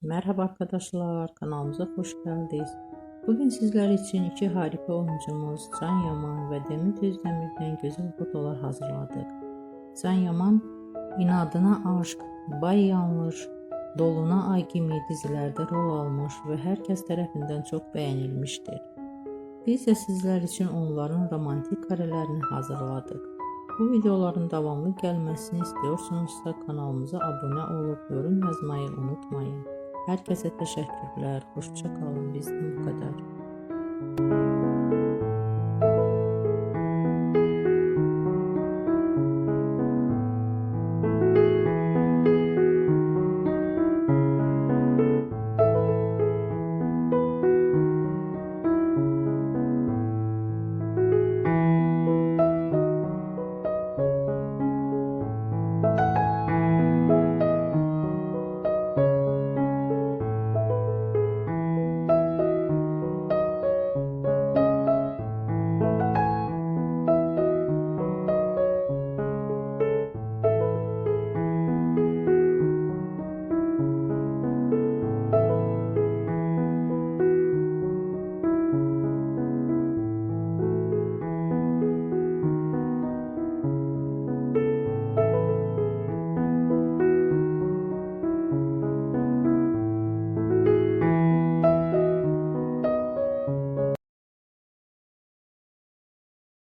Merhaba arkadaşlar, kanalımıza hoş geldiniz. Bugün sizler için iki harika oyuncumuz Can Yaman ve Demet Özdemir'den güzel fotolar hazırladık. Can Yaman, İnadına Aşk, Bay Yanlış, Doluna Ay gibi dizilerde rol almış ve herkes tarafından çok beğenilmiştir. Biz de sizler için onların romantik karelerini hazırladık. Bu videoların devamlı gelmesini istiyorsanızsa kanalımıza abone olup yorum yazmayı unutmayın. Herkese teşekkürler. Hoşça kalın. Bizden bu kadar.